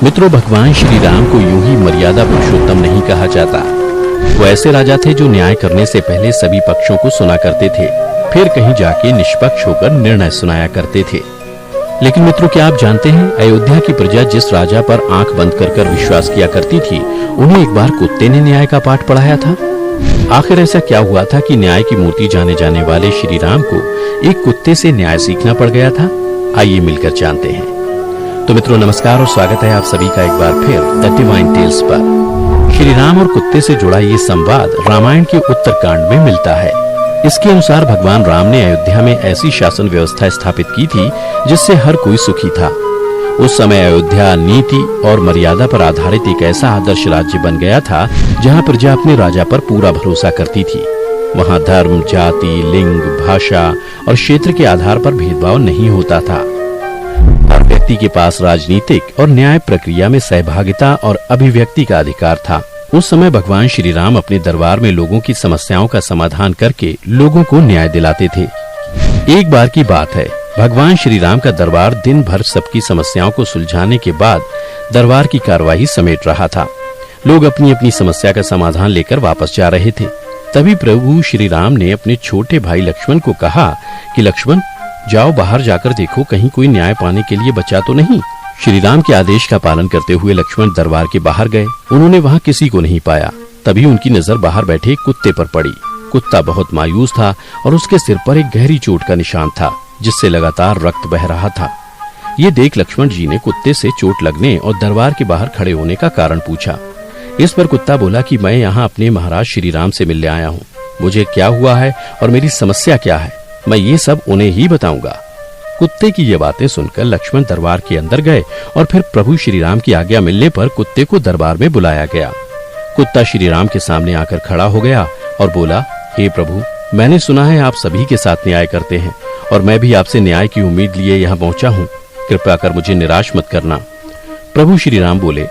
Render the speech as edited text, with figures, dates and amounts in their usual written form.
मित्रों, भगवान श्री राम को यूं ही मर्यादा पुरुषोत्तम नहीं कहा जाता। वो ऐसे राजा थे जो न्याय करने से पहले सभी पक्षों को सुना करते थे, फिर कहीं जाके निष्पक्ष होकर निर्णय सुनाया करते थे। लेकिन मित्रों, क्या आप जानते हैं, अयोध्या की प्रजा जिस राजा पर आंख बंद कर विश्वास किया करती थी, उन्हें एक बार कुत्ते ने न्याय का पाठ पढ़ाया था। आखिर ऐसा क्या हुआ था कि न्याय की मूर्ति जाने जाने वाले श्री राम को एक कुत्ते से न्याय सीखना पड़ गया था? आइए मिलकर जानते हैं। तो मित्रों, नमस्कार और स्वागत है आप सभी का एक बार फिर द डिवाइन टेल्स पर। श्री राम और कुत्ते से जुड़ा ये संवाद रामायण के उत्तरकांड में मिलता है। इसके अनुसार भगवान राम ने अयोध्या में ऐसी शासन व्यवस्था स्थापित की थी जिससे हर कोई सुखी था। उस समय अयोध्या नीति और मर्यादा पर आधारित एक ऐसा आदर्श राज्य बन गया था जहां प्रजा अपने राजा पर पूरा भरोसा करती थी। वहां धर्म, जाति, लिंग, भाषा और क्षेत्र के आधार पर भेदभाव नहीं होता था। हर व्यक्ति के पास राजनीतिक और न्याय प्रक्रिया में सहभागिता और अभिव्यक्ति का अधिकार था। उस समय भगवान श्री राम अपने दरबार में लोगों की समस्याओं का समाधान करके लोगों को न्याय दिलाते थे। एक बार की बात है, भगवान श्री राम का दरबार दिन भर सबकी समस्याओं को सुलझाने के बाद दरबार की कार्यवाही समेट रहा था। लोग अपनी अपनी समस्या का समाधान लेकर वापस जा रहे थे। तभी प्रभु श्री राम ने अपने छोटे भाई लक्ष्मण को कहा कि लक्ष्मण, जाओ बाहर जाकर देखो कहीं कोई न्याय पाने के लिए बचा तो नहीं। श्री राम के आदेश का पालन करते हुए लक्ष्मण दरबार के बाहर गए। उन्होंने वहां किसी को नहीं पाया। तभी उनकी नजर बाहर बैठे कुत्ते पर पड़ी। कुत्ता बहुत मायूस था और उसके सिर पर एक गहरी चोट का निशान था जिससे लगातार रक्त बह रहा था। ये देख लक्ष्मण जी ने कुत्ते से चोट लगने और दरबार के बाहर खड़े होने का कारण पूछा। इस पर कुत्ता बोला कि मैं यहाँ अपने महाराज श्री राम से मिलने आया हूँ। मुझे क्या हुआ है और मेरी समस्या क्या है, मैं ये सब उन्हें ही बताऊंगा। कुत्ते की ये बातें सुनकर लक्ष्मण दरबार के अंदर गए और फिर प्रभु श्री राम की आज्ञा मिलने पर कुत्ते को दरबार में बुलाया गया। कुत्ता श्री राम के सामने आकर खड़ा हो गया और बोला, हे प्रभु, मैंने सुना है आप सभी के साथ न्याय करते हैं और मैं भी आपसे न्याय की उम्मीद लिए यहाँ पहुंचा हूँ। कृपया कर मुझे निराश मत करना। प्रभु श्री राम बोले,